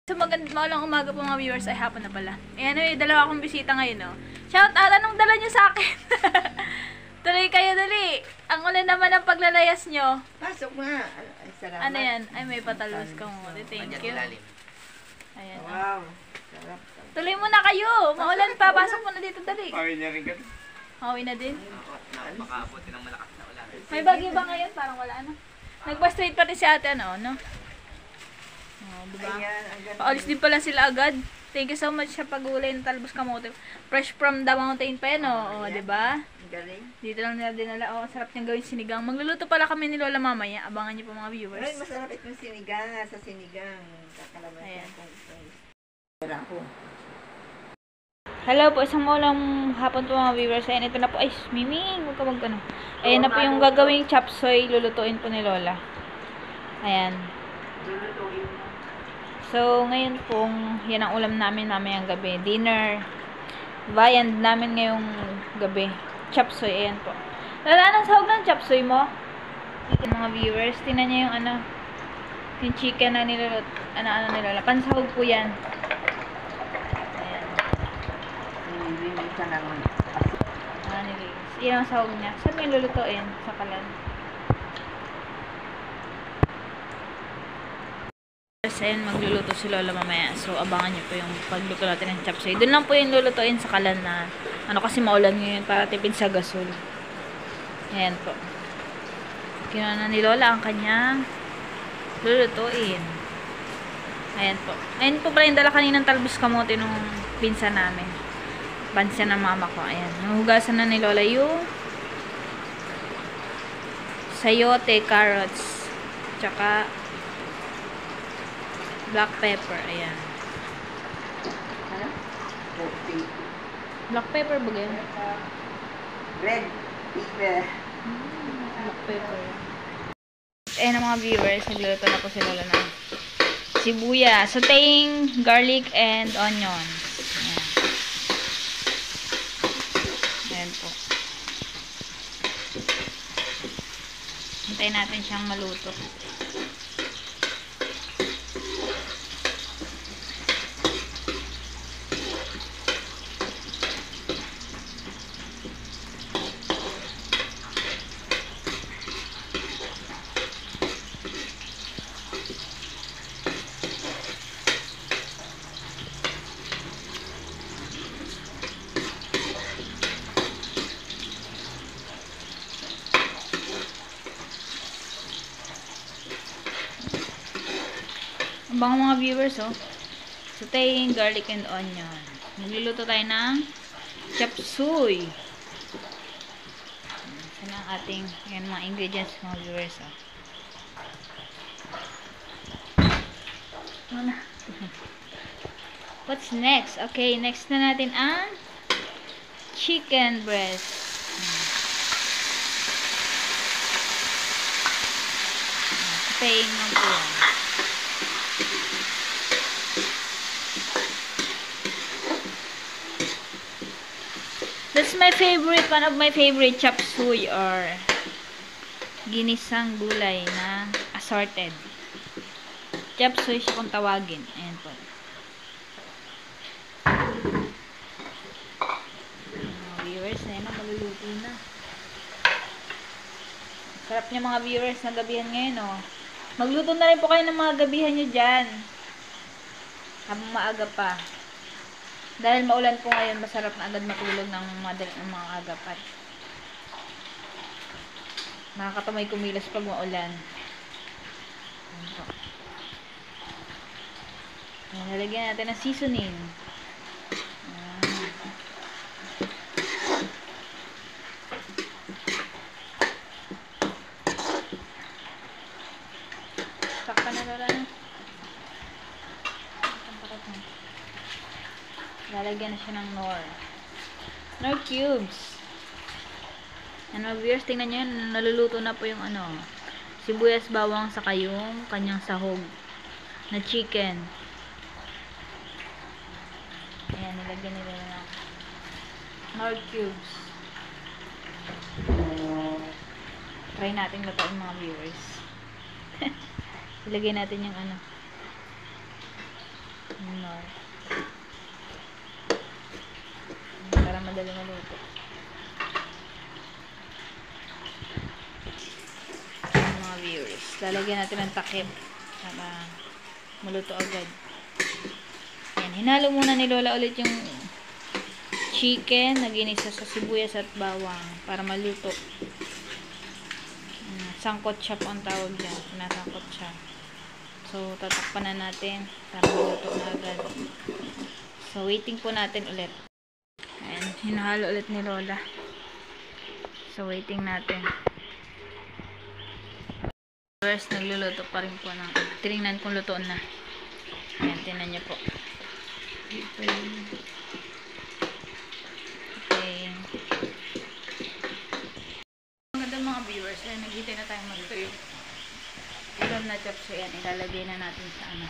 So magandang umaga po mga viewers, ay hapon na pala. Ayan, dalawa akong bisita ngayon, no. Shout out, anong dala nyo sa akin? Tuloy kayo, dali. Ang ulan naman ang paglalayas nyo. Pasok na. Ay, salamat. Ano yan? Ay, may patalos ka mo. Thank you. Ayan. Wow. Sarap. Tuloy muna kayo. Maulan pa. Pasok mo na dito, dali. Pawin niya rin ka. Hawi na din. Makaabuti ng malakas na ulan. May bagyo ba ngayon? Parang wala na. Nagpa-straight pa rin si ate, ano? Oh, diba? Ayan, ang ganda. Paalis din pala sila agad. Thank you so much sa pagulay ng talbos kamote. Fresh from the mountain pa yan, oh. Oh, diba? Ang galing. Dito lang nila dinala. Oh, sarap niyang gawin sinigang. Magluluto pala kami ni Lola mamaya. Abangan niyo po mga viewers. Ay, masarap itong sinigang. Sa sinigang. Kakalaman Ayan. ko kung wala ko. Hello po, isang maulang hapon po mga viewers. Ayan, ito na po. Ay, Miming, huwag ka ano. Ayan na po yung gagawing chop suey. Lulutuin po ni Lola. Ayan. Lulutuin mo. So, ngayon pong, yan ang ulam namin mamayang gabi. Dinner. Bayan namin ngayong gabi. Chop suey, ayan po. Lola, anong sahog ng chop suey mo? Mga viewers, tingnan niyo yung ano, yung chicken na nilulot, ano ni Lola. Pansahog po yan. Ayan. Nililinis ka lang. Nililis. Yan ang sahog niya. Saan mo yung lulutuin? Sa kalan. Ayan, magluluto si Lola mamaya. So, abangan niyo po yung pagluto natin ng chop suey. Doon lang po yung lulutuin sa kalan na, ano kasi maulan ngayon para tipid sa gasol. Ayan po. Kinuha na ni Lola ang kanyang lulutuin. Ayan po. Ayan po pala yung dala kaninang talbos kamote nung pinsan namin. Pansa ng mama ko. Ayan. Nahugasan na ni Lola yung sayote, carrots, tsaka black pepper. Ayan. Ano? Coffee. Black pepper ba ganyan? Red pepper. Black pepper. Ayan ang mga viewers. Nagluluto na po si Lola ng sibuyas, sauteing garlic and onions. Ayan. Ayan po. Hintayin natin siyang maluto. Abang mga viewers, oh. Sauteing garlic and onion. Nagluluto tayo ng chop suey. Saan ang ating, yan mga ingredients mga viewers, oh. Ano? What's next? Okay, next na natin ang chicken breast. Sauteing ng po. That's my favorite, one of my favorite chop suey or ginisang gulay na assorted. Chop suey siya kung tawagin. Ayan po. Mga viewers, na yun, maluluto na. Sarap niya mga viewers na gabihan ngayon, oh. Magluto na rin po kayo ng mga gabihan nyo dyan. Habang maaga pa. Dahil maulan po ngayon, masarap na agad matulog ng mga agapat. Nakakatamay kumilos pag maulan. Ayan po. Ayan, nalagyan natin ng seasoning. Ayan. Takpan na Lola na. Lalagyan na siya ng Knorr cubes. Ano, viewers, tingnan nyo yan. Naluluto na po yung ano, sibuyas, bawang, saka yung kanyang sahog na chicken. Ayan, nilagyan nila ng Knorr cubes. Try natin lutuin mga viewers. Ilagay natin yung ano, Nor. Para madali maluto. Mga viewers, lalagyan natin ng takip para maluto agad. Yan, hinalo muna ni Lola ulit yung chicken na ginisa sa sibuyas at bawang para maluto. Sangkot siya po ang tawag dyan. Pinasangkot siya. So, tatakpan na natin para maluto na agad. So, waiting po natin ulit. Ayan, hinahalo ulit ni Lola. So, waiting natin. First, nagluluto pa rin po ng... Tinignan kung luto na. Ayan, tingnan niyo po. Okay. Magandang mga viewers. Ayan, naghihintay na tayong maluto yung ulam na chop suey. Ayan, ilalagay na natin sa ano.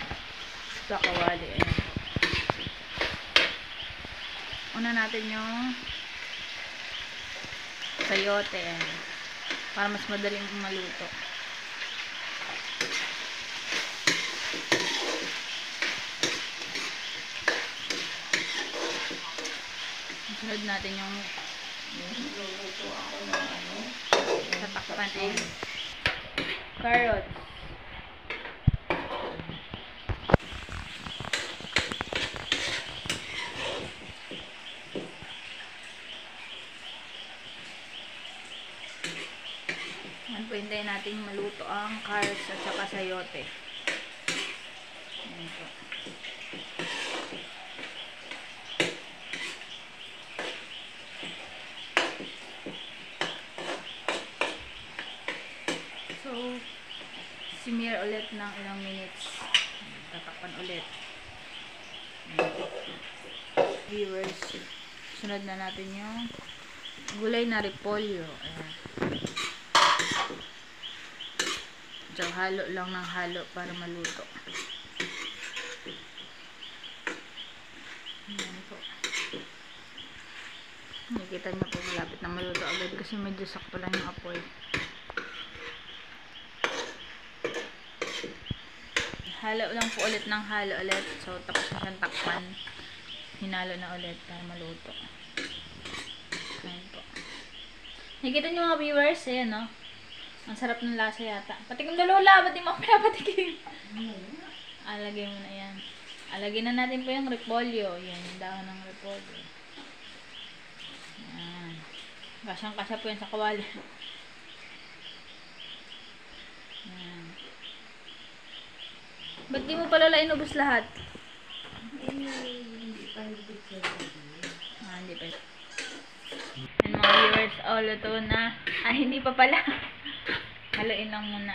Sa kawali. Ayan. Una natin yung sayote. Ayan. Para mas madaling maluto. Sunod natin yung tatakpan carrots. Yan po, hintayin natin maluto ang carrots at saka sayote. Yan po. So, simmer ulit ng ilang minutes. Tatakpan ulit. Viewers, sunod na natin yung gulay na repolyo. Ayan. So, halo lang ng halo para maluto. Ayan po. Nakikita niyo po, malapit na maluto agad kasi medyo sakto lang yung apoy. Halo lang po ulit ng halo ulit. So, tapos na siyang takpan. Hinalo na ulit para maluto. Ayan po. Nakikita niyo mga viewers, ayan no? Ang sarap ng lasa yata. Patikim na Lola, ba't di mo ako pinapatikim? Alagay mo na yan. Alagay na natin po yung repolyo. Yan, yung dahon ng repolyo. Ayan. Kasyang-kasya po yan sa kawali. Ayan. Ba't di mo pala inubos lahat? Hindi pa Hindi pa. And mga viewers, luto na. Ay, hindi pa pala. Haluin lang muna.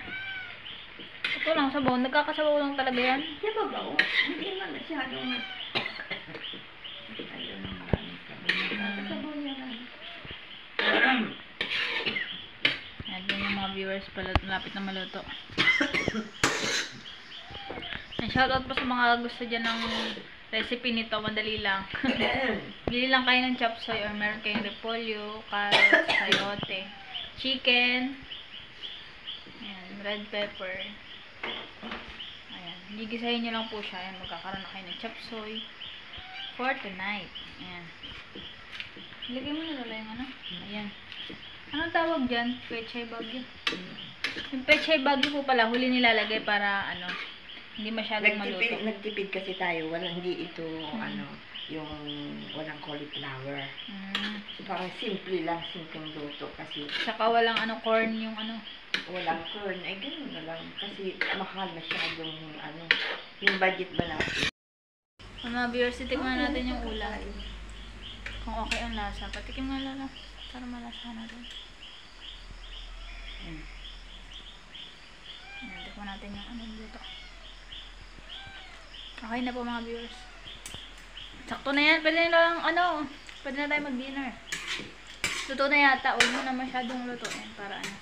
Ito lang, sabaw. Nagkakasabaw lang talaga yan. Di ba ba? Hindi naman masyadong ayaw ng maraming sabaw. Nagkakasabaw niya lang. Ayan din yung mga viewers pala. Malapit na maluto. And shoutout po sa mga gusto dyan ng recipe nito. Madali lang. Bili lang kayo ng chop suey or meron kayong repolyo, carrots, sayote, chicken, ayan, red pepper. Ayan. Gigisahin nyo lang po siya. Ayan, magkakaroon na kayo ng chop suey for tonight. Ayan. Ilagay mo na Lola yung ano. Ayan. Anong tawag dyan? Pechay bagyo. Yung pechay bagyo po pala, huli nilalagay para ano, hindi masyadong maluto. Nagtipid kasi tayo. Hindi ito, yung walang cauliflower. Parang simple lang, simpleng luto. Kasi Saka walang ano, corn yung ano. walang corn. Ay, ganun na lang. Kasi mahal masyadong, yung budget ba natin. Mga viewers, titikman natin yung ulam. Kung okay ang lasa. Patikim nga Lola. Para malasa natin. Ayan. Ayan, tikman natin yung ano dito. Okay na po mga viewers. Sakto na yan. Pwede na lang, pwede na tayo mag-dinner. Luto na yata. Huwag mo na masyadong lutuin para ano.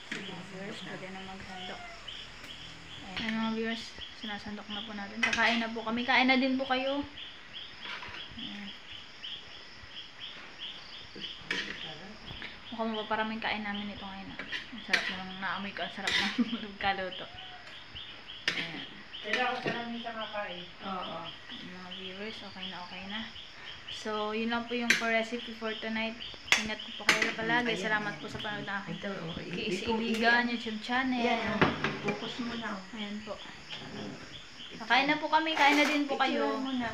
Mga viewers, pwede na magsandok. Ayan mga viewers, sinasandok na po natin. Kakain na po kami. Kain na din po kayo. Ayan. Mukhang mapaparaming kain namin ito ngayon. Ang sarap naman, naamoy ko. Ang sarap ng kaluto. Pero ako sa namin sa makain. Oo. Mga viewers, okay na. So, yun lang po yung for recipe for tonight. Ingat po po kayo palagi. Salamat po sa panood ng aking kaibigan, YouTube channel. Yan, focus mo na. Ayan po. Kain na po kami. Kain na din po kayo. Picture mo na.